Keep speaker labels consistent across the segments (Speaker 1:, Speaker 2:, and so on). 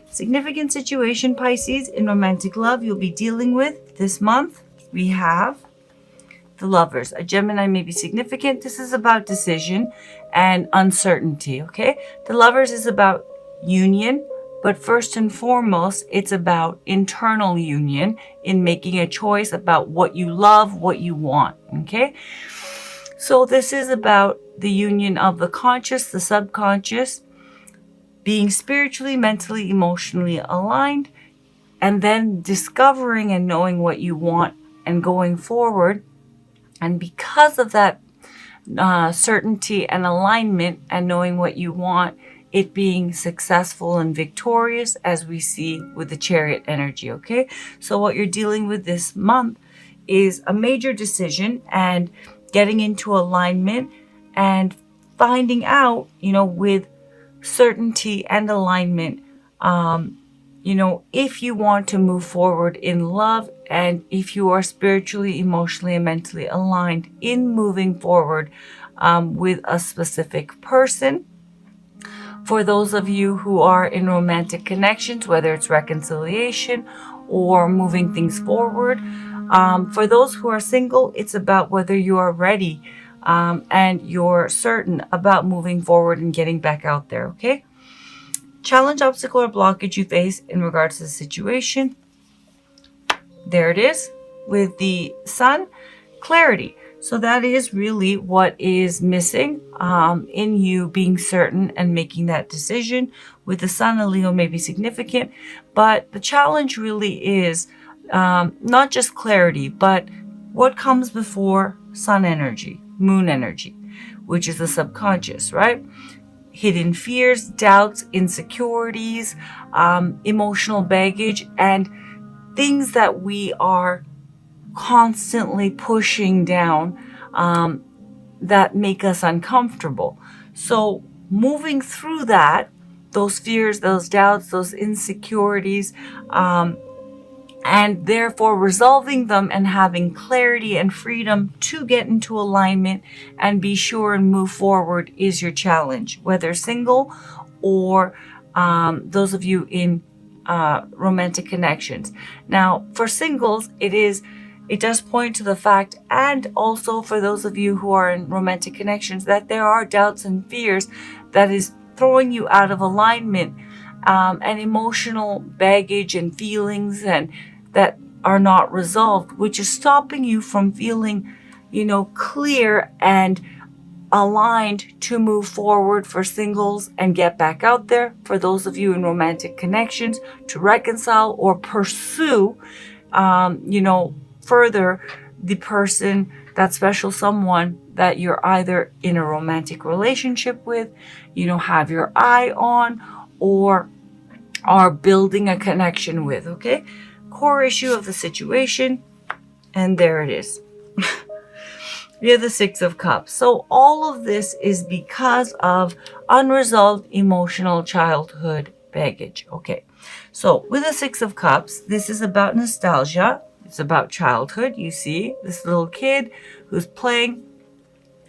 Speaker 1: Significant situation, Pisces, in romantic love you'll be dealing with this month. We have the Lovers. A Gemini may be significant. This is about decision and uncertainty, okay? The Lovers is about union, but first and foremost, it's about internal union in making a choice about what you love, what you want, okay? So this is about the union of the conscious, the subconscious, being spiritually, mentally, emotionally aligned, and then discovering and knowing what you want and going forward. And because of that certainty and alignment and knowing what you want, it being successful and victorious, as we see with the Chariot energy, okay? So what you're dealing with this month is a major decision and getting into alignment and finding out, with certainty and alignment, if you want to move forward in love and if you are spiritually, emotionally, and mentally aligned in moving forward with a specific person. For those of you who are in romantic connections, whether it's reconciliation or moving things forward. For those who are single, it's about whether you are ready and you're certain about moving forward and getting back out there, okay? Challenge, obstacle, or blockage you face in regards to the situation. There it is with the Sun. Clarity. So that is really what is missing in you being certain and making that decision. With the Sun, a Leo may be significant, but the challenge really is not just clarity, but what comes before Sun energy, Moon energy, which is the subconscious, right? Hidden fears, doubts, insecurities, emotional baggage, and things that we are constantly pushing down that make us uncomfortable. So moving through that, those fears, those doubts, those insecurities, and therefore resolving them and having clarity and freedom to get into alignment and be sure and move forward is your challenge, whether single or those of you in romantic connections. Now, for singles, it does point to the fact, and also for those of you who are in romantic connections, that there are doubts and fears that is throwing you out of alignment, and emotional baggage and feelings and that are not resolved, which is stopping you from feeling, clear and aligned to move forward for singles and get back out there. For those of you in romantic connections, to reconcile or pursue, further the person, that special someone that you're either in a romantic relationship with, have your eye on, or are building a connection with, okay? Core issue of the situation, and there it is. We have the Six of Cups. So all of this is because of unresolved emotional childhood baggage, okay? So with the Six of Cups, this is about nostalgia. It's about childhood. You see this little kid who's playing,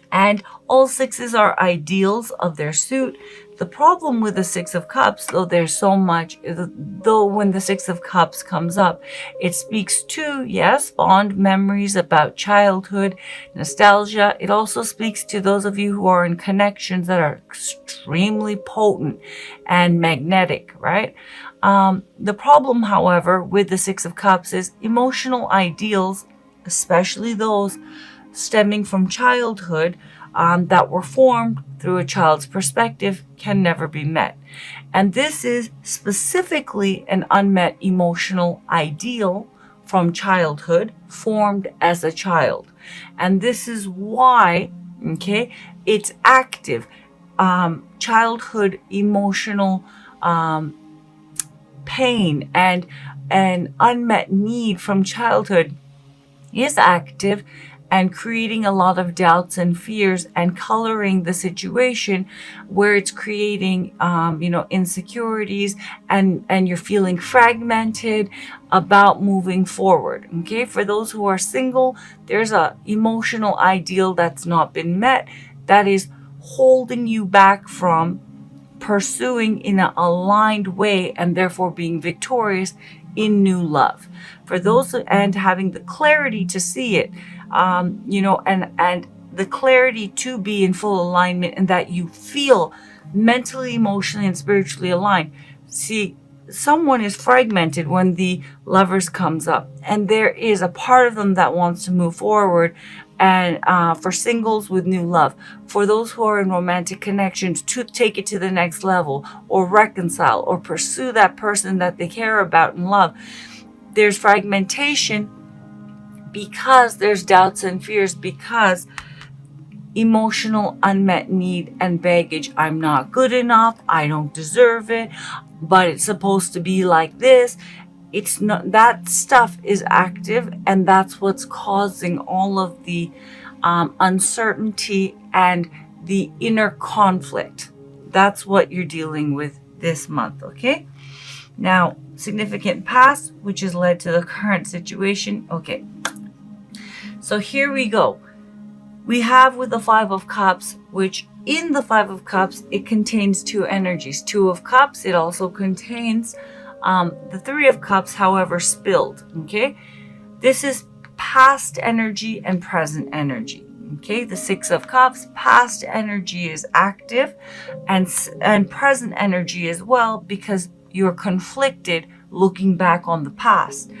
Speaker 1: and all sixes are ideals of their suit. The problem with the Six of Cups, though there's so much, though when the Six of Cups comes up, it speaks to, yes, fond memories about childhood, nostalgia. It also speaks to those of you who are in connections that are extremely potent and magnetic, right? The problem, however, with the Six of Cups is emotional ideals, especially those stemming from childhood, that were formed through a child's perspective, can never be met. And this is specifically an unmet emotional ideal from childhood, formed as a child. And this is why, okay, it's active. Childhood emotional pain and an unmet need from childhood is active and creating a lot of doubts and fears and coloring the situation, where it's creating, insecurities, and you're feeling fragmented about moving forward. Okay. For those who are single, there's a emotional ideal that's not been met, that is holding you back from pursuing in an aligned way and therefore being victorious in new love. For those, and having the clarity to see it, and the clarity to be in full alignment, and that you feel mentally, emotionally, and spiritually aligned. See, someone is fragmented when the Lovers comes up, and there is a part of them that wants to move forward, and for singles, with new love. For those who are in romantic connections, to take it to the next level, or reconcile, or pursue that person that they care about and love. There's fragmentation because there's doubts and fears, because emotional unmet need and baggage. I'm not good enough. I don't deserve it. But it's supposed to be like this. It's not. That stuff is active, and that's what's causing all of the uncertainty and the inner conflict. That's what you're dealing with this month, okay? Now, significant past, which has led to the current situation. Okay, so here we go. We have with the Five of Cups, which in the Five of Cups, it contains two energies. Two of Cups, it also contains the Three of Cups, however, spilled, okay? This is past energy and present energy, okay? The Six of Cups, past energy is active, and present energy as well, because you're conflicted looking back on the past.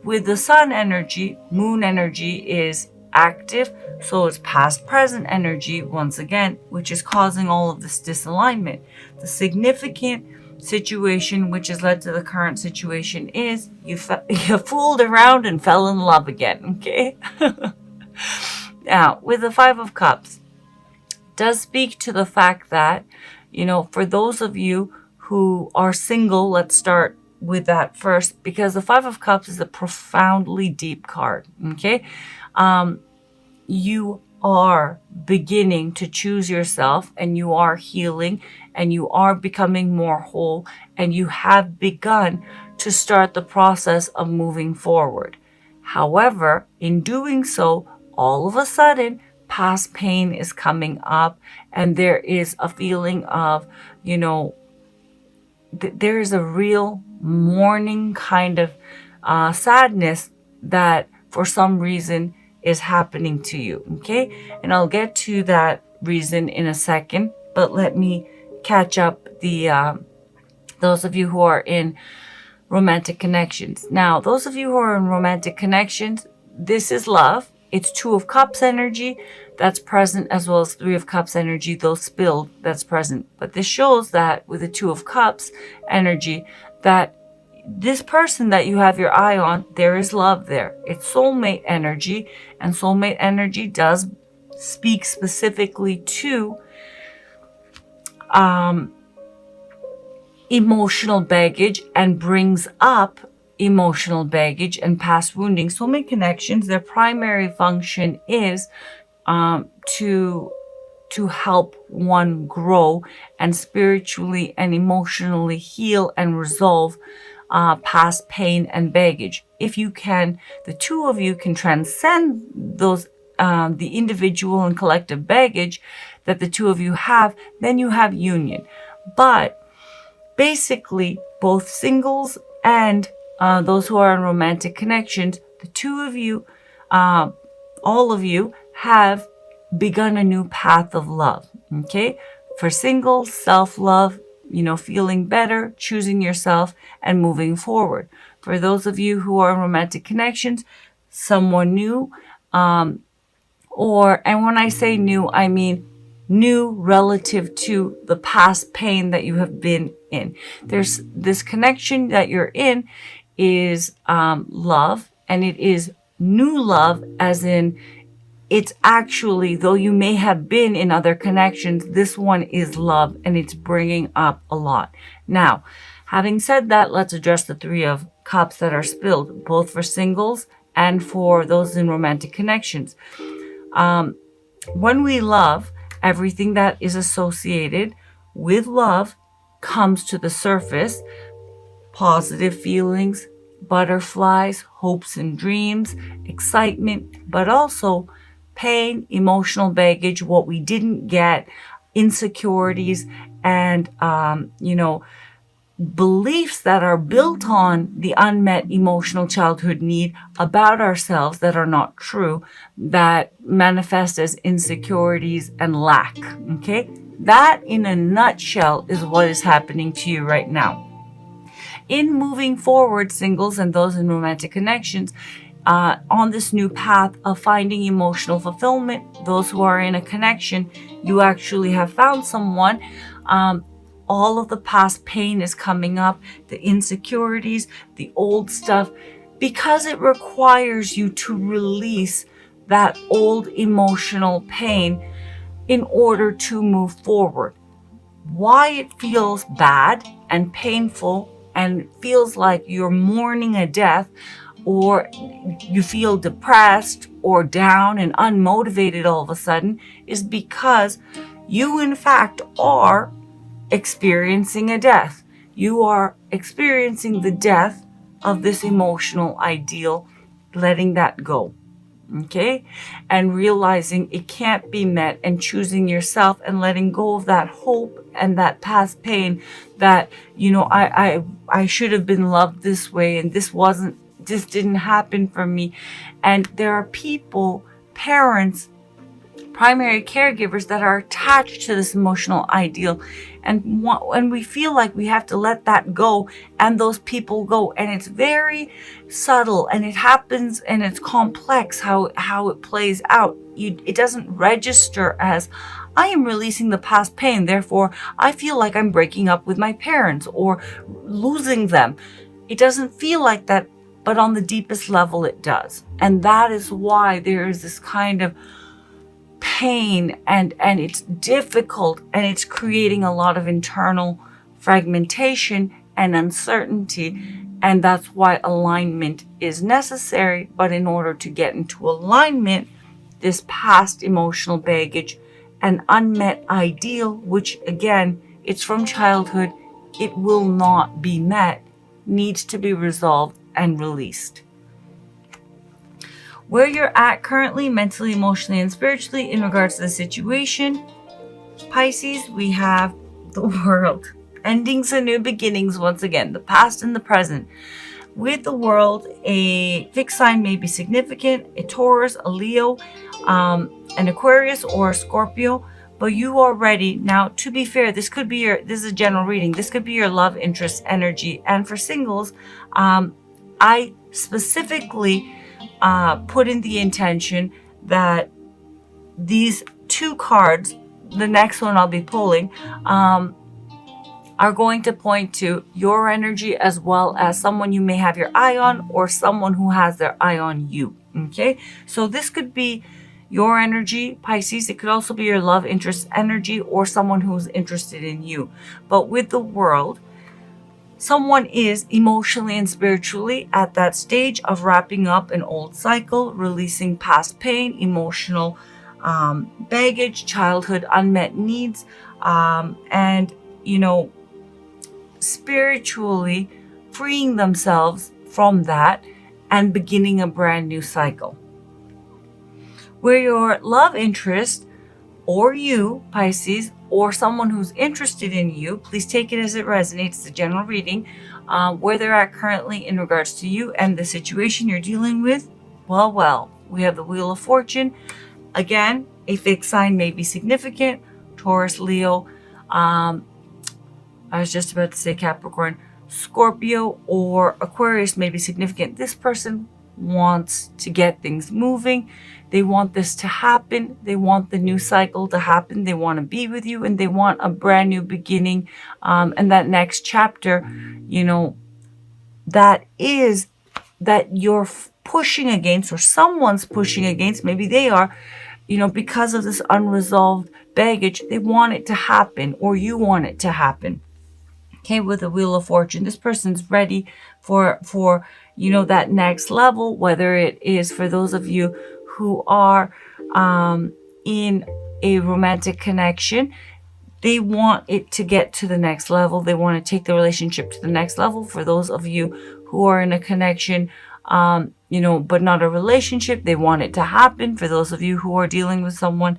Speaker 1: With the Sun energy, Moon energy is active, so it's past present energy once again, which is causing all of this disalignment. The significant situation which has led to the current situation is you fooled around and fell in love again, okay? Now, with the Five of Cups, does speak to the fact that, for those of you who are single, let's start with that first, because the Five of Cups is a profoundly deep card, okay? You are beginning to choose yourself, and you are healing, and you are becoming more whole, and you have begun to start the process of moving forward. However, in doing so, all of a sudden, past pain is coming up, and there is a feeling of, there is a real mourning kind of sadness that for some reason is happening to you, okay? And I'll get to that reason in a second, but let me catch up those of you who are in romantic connections. Now, those of you who are in romantic connections, this is love. It's Two of Cups energy that's present, as well as Three of Cups energy, though spilled, that's present. But this shows that with the Two of Cups energy, that this person that you have your eye on, there is love there. It's soulmate energy, and soulmate energy does speak specifically to emotional baggage, and brings up emotional baggage and past wounding. Soulmate connections, their primary function is to help one grow and spiritually and emotionally heal and resolve past pain and baggage. If you can, the two of you can transcend those the individual and collective baggage that the two of you have, then you have union. But basically, both singles and those who are in romantic connections, the two of you, all of you, have begun a new path of love, okay? For singles, self-love, feeling better, choosing yourself, and moving forward. For those of you who are in romantic connections, someone new, and when I say new, I mean new relative to the past pain that you have been in. There's this connection that you're in is love, and it is new love, as in it's actually, though you may have been in other connections, this one is love, and it's bringing up a lot. Now, having said that, let's address the Three of Cups that are spilled, both for singles and for those in romantic connections. When we love, everything that is associated with love comes to the surface. Positive feelings, butterflies, hopes and dreams, excitement, but also pain, emotional baggage, what we didn't get, insecurities, and, beliefs that are built on the unmet emotional childhood need about ourselves that are not true, that manifest as insecurities and lack. Okay? That, in a nutshell, is what is happening to you right now. In moving forward, singles and those in romantic connections, on this new path of finding emotional fulfillment, those who are in a connection, you actually have found someone. All of the past pain is coming up, the insecurities, the old stuff, because it requires you to release that old emotional pain in order to move forward. Why it feels bad and painful and feels like you're mourning a death, or you feel depressed or down and unmotivated all of a sudden, is because you in fact are experiencing a death. You are experiencing the death of this emotional ideal, letting that go. Okay? And realizing it can't be met, and choosing yourself and letting go of that hope and that past pain that, I should have been loved this way, and this didn't happen for me. And there are people, parents, primary caregivers that are attached to this emotional ideal, and we feel like we have to let that go, and those people go, and it's very subtle, and it happens, and it's complex how it plays out. It doesn't register as, I am releasing the past pain, therefore I feel like I'm breaking up with my parents or losing them. It doesn't feel like that, but on the deepest level it does. And that is why there is this kind of pain, and it's difficult, and it's creating a lot of internal fragmentation and uncertainty. And that's why alignment is necessary. But in order to get into alignment, this past emotional baggage and unmet ideal, which again, it's from childhood, it will not be met, needs to be resolved and released. Where you're at currently, mentally, emotionally, and spiritually in regards to the situation, Pisces, we have the World. Endings and new beginnings once again, the past and the present. With the World, a fixed sign may be significant, a Taurus, a Leo, an Aquarius, or a Scorpio. But you are ready. Now, to be fair, this is a general reading. This could be your love interest energy. And for singles, I specifically put in the intention that these two cards, the next one I'll be pulling, are going to point to your energy, as well as someone you may have your eye on, or someone who has their eye on you. Okay, so this could be your energy, Pisces. It could also be your love interest energy, or someone who's interested in you. But with the World, someone is emotionally and spiritually at that stage of wrapping up an old cycle, releasing past pain, emotional baggage, childhood unmet needs, and, spiritually freeing themselves from that and beginning a brand new cycle. Where your love interest, or you, Pisces, or someone who's interested in you, please take it as it resonates, it's a general reading, where they're at currently in regards to you and the situation you're dealing with, well, we have the Wheel of Fortune. Again, a fixed sign may be significant, Taurus, Leo, I was just about to say Capricorn, Scorpio, or Aquarius may be significant. This person wants to get things moving. They want this to happen. They want the new cycle to happen. They want to be with you, and they want a brand new beginning. And that next chapter, that is that you're pushing against, or someone's pushing against, maybe they are, because of this unresolved baggage, they want it to happen, or you want it to happen. Okay, with the Wheel of Fortune, this person's ready for that next level, whether it is for those of you who are in a romantic connection. They want it to get to the next level. They want to take the relationship to the next level. For those of you who are in a connection, but not a relationship, they want it to happen. For those of you who are dealing with someone,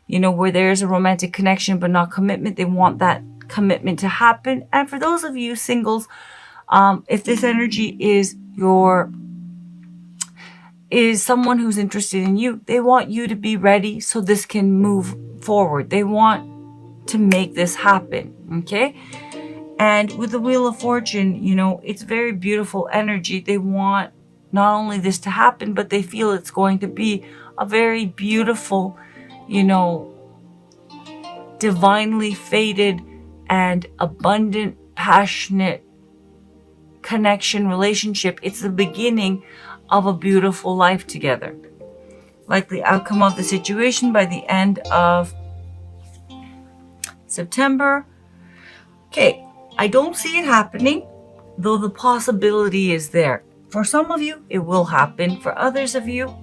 Speaker 1: where there's a romantic connection but not commitment, they want that commitment to happen. And for those of you singles, if this energy is someone who's interested in you, they want you to be ready so this can move forward. They want to make this happen, okay? And with the Wheel of Fortune, you know, it's very beautiful energy. They want not only this to happen, but they feel it's going to be a very beautiful, you know, divinely fated and abundant, passionate connection, relationship. It's the beginning of a beautiful life together. Likely outcome of the situation by the end of September. Okay, I don't see it happening, though the possibility is there. For some of you, it will happen. For others of you,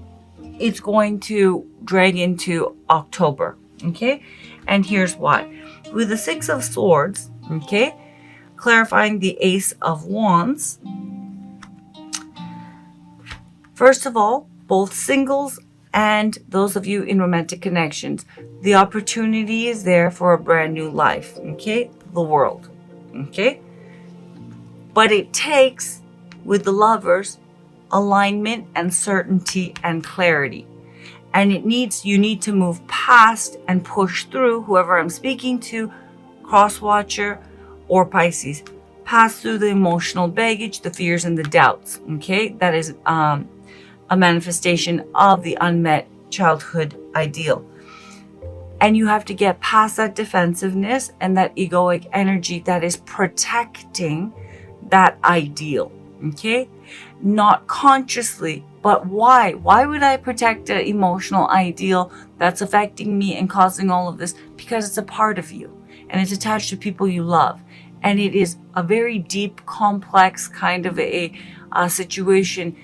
Speaker 1: it's going to drag into October, okay? And here's why. With the Six of Swords, okay, clarifying the Ace of Wands, first of all, both singles and those of you in romantic connections, the opportunity is there for a brand new life, okay? The world, okay? But it takes, with the lovers, alignment and certainty and clarity. And you need to move past and push through whoever I'm speaking to, cross-watcher or Pisces, pass through the emotional baggage, the fears and the doubts, okay? That is a manifestation of the unmet childhood ideal. And you have to get past that defensiveness and that egoic energy that is protecting that ideal, okay? Not consciously, but why? Why would I protect an emotional ideal that's affecting me and causing all of this? Because it's a part of you and it's attached to people you love. And it is a very deep, complex kind of a situation.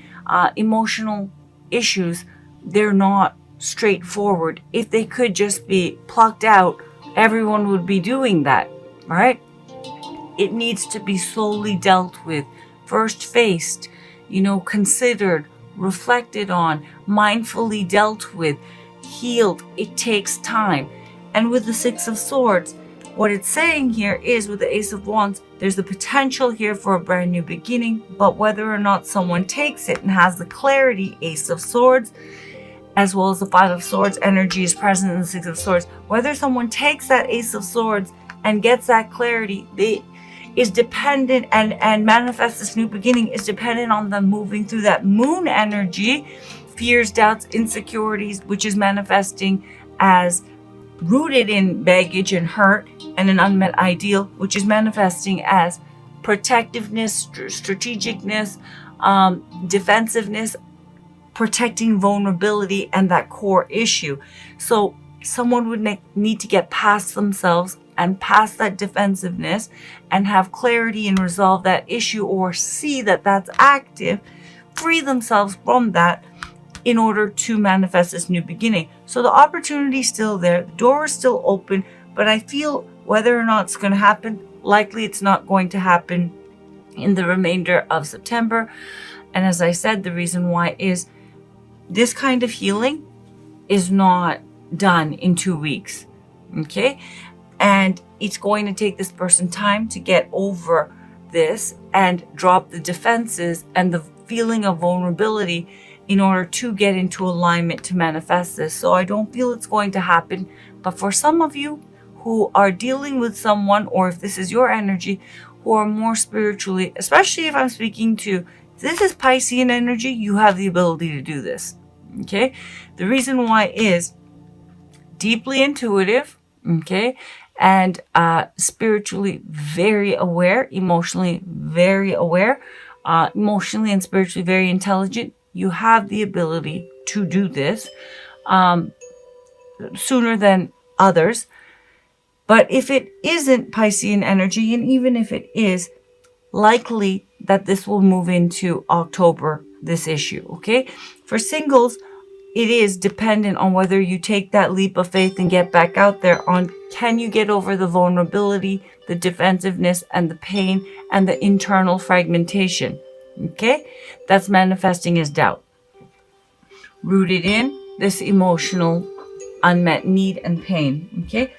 Speaker 1: Emotional issues, they're not straightforward. If they could just be plucked out, everyone would be doing that, right? It needs to be slowly dealt with, first faced, you know, considered, reflected on, mindfully dealt with, healed. It takes time. And with the Six of Swords, what it's saying here is with the Ace of Wands, there's the potential here for a brand new beginning, but whether or not someone takes it and has the clarity, Ace of Swords, as well as the Five of Swords energy is present in the Six of Swords, whether someone takes that Ace of Swords and gets that clarity, is dependent and manifests this new beginning is dependent on them moving through that moon energy, fears, doubts, insecurities, which is manifesting as rooted in baggage and hurt and an unmet ideal, which is manifesting as protectiveness, strategicness, defensiveness, protecting vulnerability and that core issue. So someone would need to get past themselves and past that defensiveness and have clarity and resolve that issue or see that that's active, free themselves from that in order to manifest this new beginning. So the opportunity is still there. The door is still open, but I feel whether or not it's going to happen, likely it's not going to happen in the remainder of September. And as I said, the reason why is this kind of healing is not done in 2 weeks, okay? And it's going to take this person time to get over this and drop the defenses and the feeling of vulnerability in order to get into alignment to manifest this. So I don't feel it's going to happen. But for some of you who are dealing with someone, or if this is your energy, who are more spiritually, especially if I'm speaking to, this is Piscean energy, you have the ability to do this, okay? The reason why is deeply intuitive, okay? And spiritually very aware, emotionally very aware, emotionally and spiritually very intelligent. You have the ability to do this sooner than others. But if it isn't Piscean energy, and even if it is, likely that this will move into October, this issue, okay? For singles, it is dependent on whether you take that leap of faith and get back out there on, can you get over the vulnerability, the defensiveness, and the pain, and the internal fragmentation, okay? That's manifesting as doubt. Rooted in this emotional unmet need and pain, okay?